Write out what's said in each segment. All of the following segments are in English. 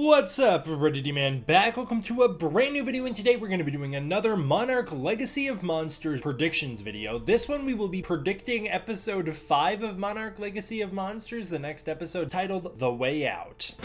What's up, Reddity Man back? Welcome to a brand new video, and today we're going to be doing another Monarch Legacy of Monsters predictions video. This one we will be predicting episode 5 of Monarch Legacy of Monsters, the next episode titled The Way Out.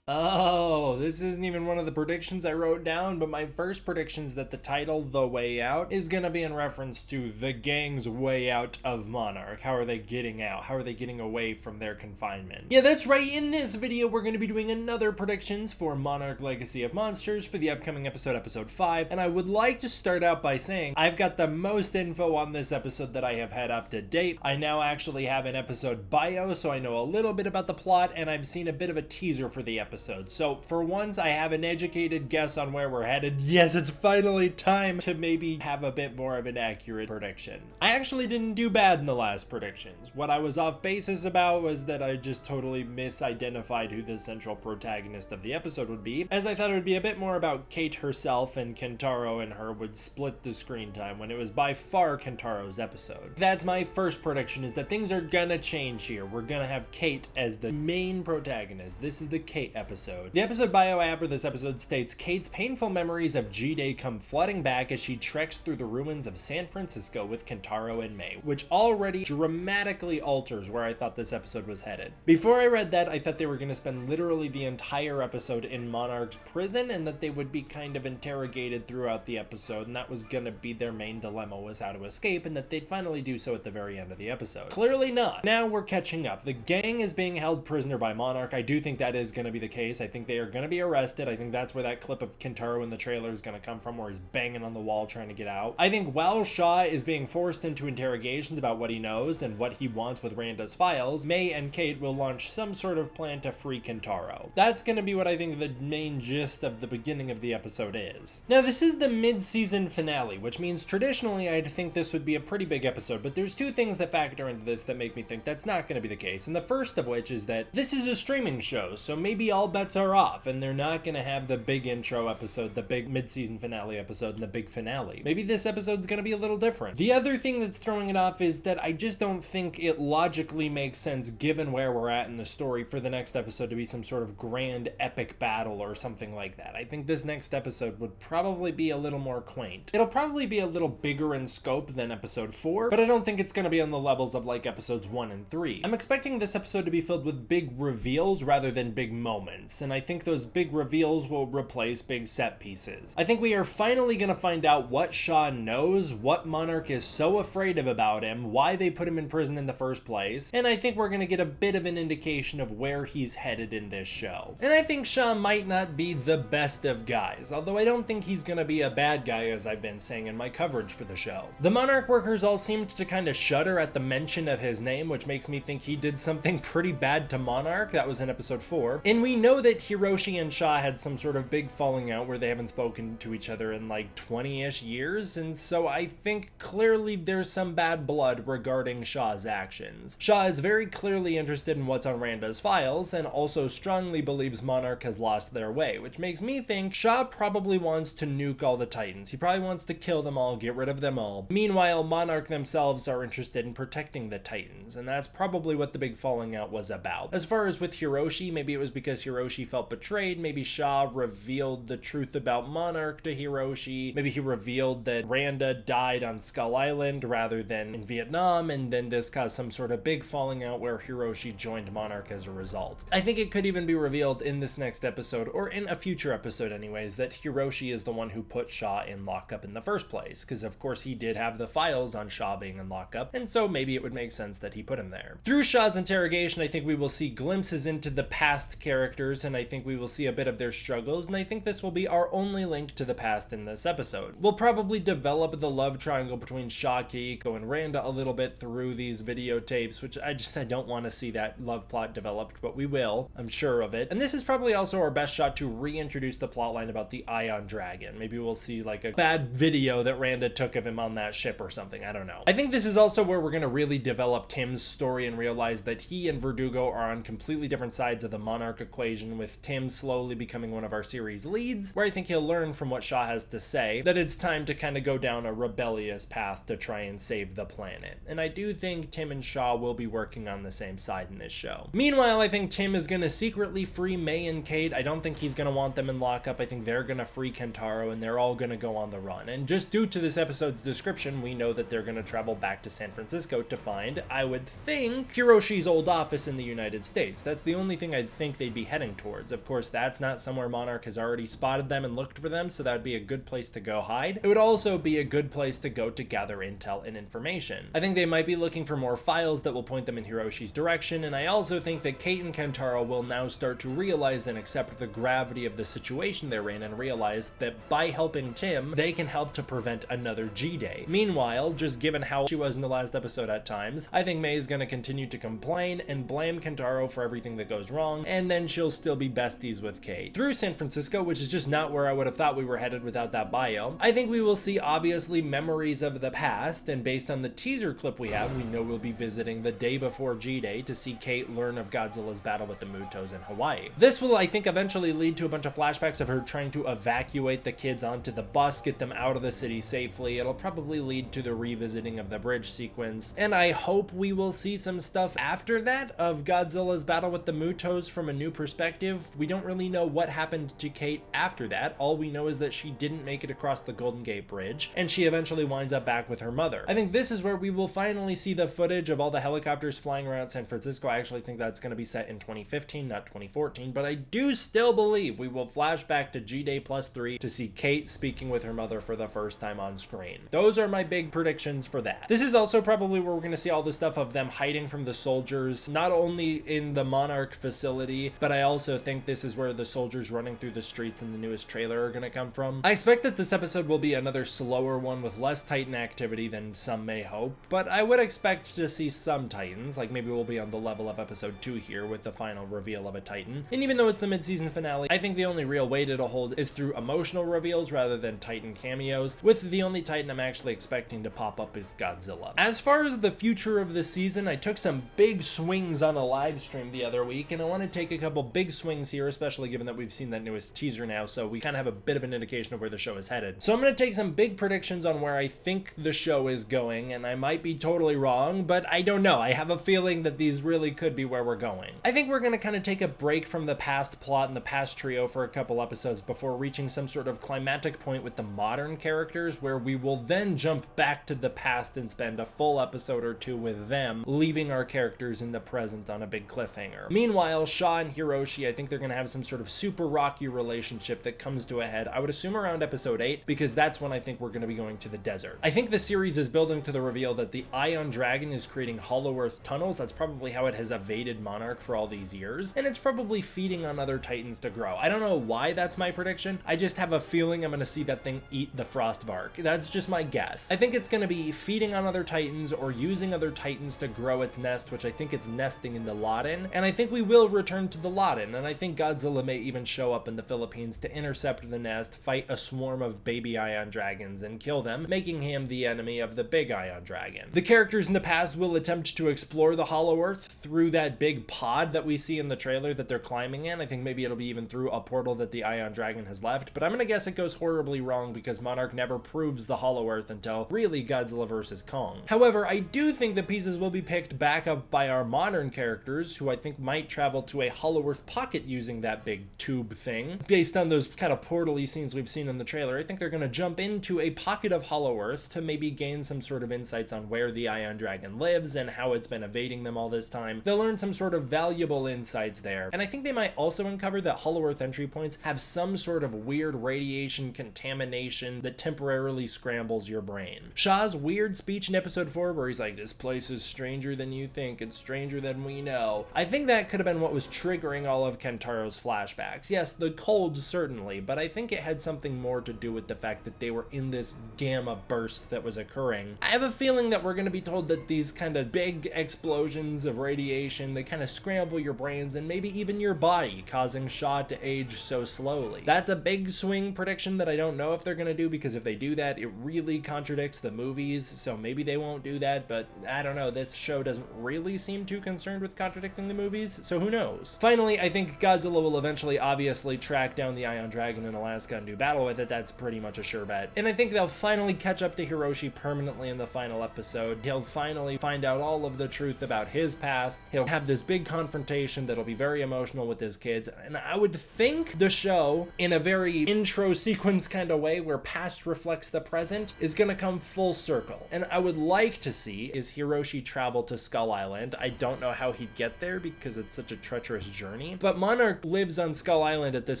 Oh, this isn't even one of the predictions I wrote down, but my first prediction is that the title, The Way Out, is gonna be in reference to the gang's way out of Monarch. How are they getting out? How are they getting away from their confinement? Yeah, that's right. In this video, we're gonna be doing another predictions for Monarch Legacy of Monsters for the upcoming episode, episode 5. And I would like to start out by saying I've got the most info on this episode that I have had up to date. I now actually have an episode bio, so I know a little bit about the plot, and I've seen a bit of a teaser for the episode. So for once, I have an educated guess on where we're headed. Yes, it's finally time to maybe have a bit more of an accurate prediction. I actually didn't do bad in the last predictions. What I was off basis about was that I just totally misidentified who the central protagonist of the episode would be, as I thought it would be a bit more about Cate herself, and Kentaro and her would split the screen time, when it was by far Kentaro's episode. That's my first prediction, is that things are gonna change here. We're gonna have Cate as the main protagonist. This is the Cate episode. The episode bio I have for this episode states, Cate's painful memories of G-Day come flooding back as she treks through the ruins of San Francisco with Kentaro and May, which already dramatically alters where I thought this episode was headed. Before I read that, I thought they were going to spend literally the entire episode in Monarch's prison, and that they would be kind of interrogated throughout the episode, and that was going to be their main dilemma, was how to escape, and that they'd finally do so at the very end of the episode. Clearly not. Now we're catching up. The gang is being held prisoner by Monarch. I do think that is going to be the case. I think they are going to be arrested. I think that's where that clip of Kentaro in the trailer is going to come from, where he's banging on the wall trying to get out. I think while Shaw is being forced into interrogations about what he knows and what he wants with Randa's files, May and Cate will launch some sort of plan to free Kentaro. That's going to be what I think the main gist of the beginning of the episode is. Now, this is the mid-season finale, which means traditionally I'd think this would be a pretty big episode, but there's two things that factor into this that make me think that's not going to be the case, and the first of which is that this is a streaming show, so maybe all bets are off, and they're not going to have the big intro episode, the big mid-season finale episode, and the big finale. Maybe this episode's going to be a little different. The other thing that's throwing it off is that I just don't think it logically makes sense, given where we're at in the story, for the next episode to be some sort of grand epic battle or something like that. I think this next episode would probably be a little more quaint. It'll probably be a little bigger in scope than episode 4, but I don't think it's going to be on the levels of like episodes 1 and 3. I'm expecting this episode to be filled with big reveals rather than big moments, and I think those big reveals will replace big set pieces. I think we are finally going to find out what Shaw knows, what Monarch is so afraid of about him, why they put him in prison in the first place, and I think we're going to get a bit of an indication of where he's headed in this show. And I think Shaw might not be the best of guys, although I don't think he's going to be a bad guy, as I've been saying in my coverage for the show. The Monarch workers all seemed to kind of shudder at the mention of his name, which makes me think he did something pretty bad to Monarch. That was in episode 4. And we know that Hiroshi and Shaw had some sort of big falling out where they haven't spoken to each other in like 20-ish years, and so I think clearly there's some bad blood regarding Shaw's actions. Shaw is very clearly interested in what's on Randa's files, and also strongly believes Monarch has lost their way, which makes me think Shaw probably wants to nuke all the Titans. He probably wants to kill them all, get rid of them all. Meanwhile, Monarch themselves are interested in protecting the Titans, and that's probably what the big falling out was about. As far as with Hiroshi, maybe it was because Hiroshi felt betrayed. Maybe Shaw revealed the truth about Monarch to Hiroshi. Maybe he revealed that Randa died on Skull Island rather than in Vietnam, and then this caused some sort of big falling out where Hiroshi joined Monarch as a result. I think it could even be revealed in this next episode, or in a future episode anyways, that Hiroshi is the one who put Shaw in lockup in the first place, because of course he did have the files on Shaw being in lockup, and so maybe it would make sense that he put him there. Through Shaw's interrogation, I think we will see glimpses into the past characters, and I think we will see a bit of their struggles, and I think this will be our only link to the past in this episode. We'll probably develop the love triangle between Shaw, Kiko, and Randa a little bit through these videotapes, which I don't want to see that love plot developed, but we will. I'm sure of it. And this is probably also our best shot to reintroduce the plotline about the Ion Dragon. Maybe we'll see like a bad video that Randa took of him on that ship or something. I don't know. I think this is also where we're going to really develop Tim's story and realize that he and Verdugo are on completely different sides of the Monarch equation, with Tim slowly becoming one of our series leads, where I think he'll learn from what Shaw has to say that it's time to kind of go down a rebellious path to try and save the planet. And I do think Tim and Shaw will be working on the same side in this show. Meanwhile, I think Tim is going to secretly free May and Cate. I don't think he's going to want them in lockup. I think they're going to free Kentaro, and they're all going to go on the run. And just due to this episode's description, we know that they're going to travel back to San Francisco to find, I would think, Hiroshi's old office in the United States. That's the only thing I'd think they'd be heading towards. Of course, that's not somewhere Monarch has already spotted them and looked for them, so that would be a good place to go hide. It would also be a good place to go to gather intel and information. I think they might be looking for more files that will point them in Hiroshi's direction, and I also think that Cate and Kentaro will now start to realize and accept the gravity of the situation they're in and realize that by helping Tim, they can help to prevent another G-Day. Meanwhile, just given how she was in the last episode at times, I think May's gonna continue to complain and blame Kentaro for everything that goes wrong, and then she'll still be besties with Cate. Through San Francisco, which is just not where I would have thought we were headed without that bio, I think we will see obviously memories of the past, and based on the teaser clip we have, we know we'll be visiting the day before G-Day to see Cate learn of Godzilla's battle with the Mutos in Hawaii. This will, I think, eventually lead to a bunch of flashbacks of her trying to evacuate the kids onto the bus, get them out of the city safely. It'll probably lead to the revisiting of the bridge sequence, and I hope we will see some stuff after that of Godzilla's battle with the Mutos from a new perspective. We don't really know what happened to Cate after that. All we know is that she didn't make it across the Golden Gate Bridge, and she eventually winds up back with her mother. I think this is where we will finally see the footage of all the helicopters flying around San Francisco. I actually think that's going to be set in 2015, not 2014, but I do still believe we will flash back to G-Day +3 to see Cate speaking with her mother for the first time on screen. Those are my big predictions for that. This is also probably where we're going to see all the stuff of them hiding from the soldiers, not only in the Monarch facility, but I also think this is where the soldiers running through the streets in the newest trailer are going to come from. I expect that this episode will be another slower one with less Titan activity than some may hope, but I would expect to see some Titans, like maybe we'll be on the level of episode 2 here with the final reveal of a Titan. And even though it's the mid-season finale, I think the only real weight it'll hold is through emotional reveals rather than Titan cameos, with the only Titan I'm actually expecting to pop up is Godzilla. As far as the future of the season, I took some big swings on a live stream the other week, and I want to take a couple big swings here, especially given that we've seen that newest teaser now, so we kind of have a bit of an indication of where the show is headed. So I'm going to take some big predictions on where I think the show is going, and I might be totally wrong, but I don't know. I have a feeling that these really could be where we're going. I think we're going to kind of take a break from the past plot and the past trio for a couple episodes before reaching some sort of climactic point with the modern characters, where we will then jump back to the past and spend a full episode or two with them, leaving our characters in the present on a big cliffhanger. Meanwhile, Shaw and Hiroshi, I think they're going to have some sort of super rocky relationship that comes to a head, I would assume around episode 8, because that's when I think we're going to be going to the desert. I think the series is building to the reveal that the Ion Dragon is creating Hollow Earth tunnels. That's probably how it has evaded Monarch for all these years, and it's probably feeding on other Titans to grow. I don't know why that's my prediction. I just have a feeling I'm going to see that thing eat the Frostbark. That's just my guess. I think it's going to be feeding on other Titans or using other Titans to grow its nest, which I think it's nesting in the Loden, and I think we will return to the Loden, and I think Godzilla may even show up in the Philippines to intercept the nest, fight a swarm of baby Ion Dragons, and kill them, making him the enemy of the big Ion Dragon. The characters in the past will attempt to explore the Hollow Earth through that big pod that we see in the trailer that they're climbing in. I think maybe it'll be even through a portal that the Ion Dragon has left, but I'm gonna guess it goes horribly wrong because Monarch never proves the Hollow Earth until really Godzilla vs. Kong. However, I do think the pieces will be picked back up by our modern characters, who I think might travel to a Hollow Earth pocket using that big tube thing. Based on those kind of portal-y scenes we've seen in the trailer, I think they're gonna jump into a pocket of Hollow Earth to maybe gain some sort of insights on where the Ion Dragon lives and how it's been evading them all this time. They'll learn some sort of valuable insights there. And I think they might also uncover that Hollow Earth entry points have some sort of weird radiation contamination that temporarily scrambles your brain. Shaw's weird speech in episode 4 where he's like, "This place is stranger than you think, it's stranger than we know." I think that could have been what was triggering all of Kentaro's flashbacks. Yes, the cold certainly, but I think it had something more to do with the fact that they were in this gamma burst that was occurring. I have a feeling that we're going to be told that these kind of big explosions of radiation, they kind of scramble your brains and maybe even your body, causing Shaw to age so slowly. That's a big swing prediction that I don't know if they're going to do, because if they do that, it really contradicts the movies, so maybe they won't do that, but I don't know. This show doesn't really seem too concerned with contradicting the movies, so who knows? Finally, I think Godzilla will eventually obviously track down the Ion Dragon in Alaska and do battle with it. That's pretty much a sure bet. And I think they'll finally catch up to Hiroshi permanently in the final episode. He'll finally find out all of the truth about his past. He'll have this big confrontation that'll be very emotional with his kids. And I would think the show, in a very intro sequence kind of way where past reflects the present, is going to come full circle. And I would like to see is Hiroshi travel to Skull Island. I don't know how he'd get there because it's such a treacherous journey. But Monarch lives on Skull Island at this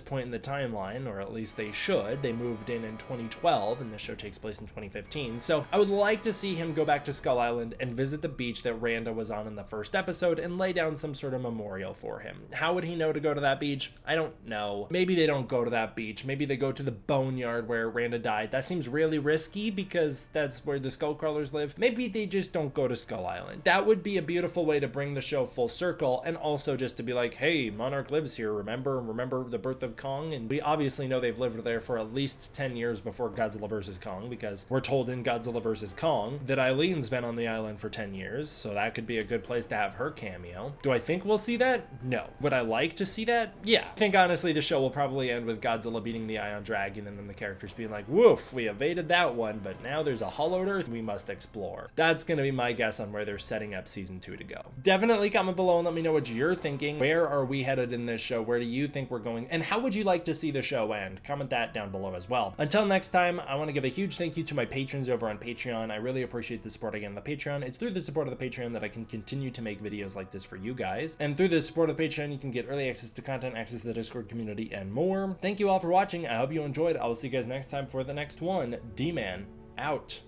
point in the timeline, or at least they should. They moved in 2012 and the show takes place in 2015. So I would like to see him go back to Skull Island and visit the beach that Randa was on in the first episode and lay down some sort of memorial for him. How would he know to go to that beach? I don't know. Maybe they don't go to that beach. Maybe they go to the boneyard where Randa died. That seems really risky because that's where the Skullcrawlers live. Maybe they just don't go to Skull Island. That would be a beautiful way to bring the show full circle, and also just to be like, hey, Monarch lives here, remember the birth of Kong? And we obviously know they've lived there for at least 10 years before Godzilla vs. Kong, because we're told in Godzilla vs. Kong that Eileen's been on the island for 10 years, so that could be a good place to have her cameo. Do I think we'll see that? No. Would I like to see that? Yeah. I think honestly the show will probably end with Godzilla beating the Ion Dragon and then the characters being like, woof, we evaded that one, but now there's a hollowed earth we must explore. That's gonna be my guess on where they're setting up season 2 to go. Definitely comment below and let me know what you're thinking. Where are we headed in this show? Where do you think we're going? And how would you like to see the show end? Comment that down below as well. Until next time, I want to give a huge thank you to my patrons over on Patreon. I really appreciate the support again on the Patreon. It's through the support of the Patreon that I can continue to make videos like this for you guys. And through the support of the Patreon, you can get early access to content, access to the Discord community, and more. Thank you all for watching. I hope you enjoyed. I will see you guys next time for the next one. D-Man out.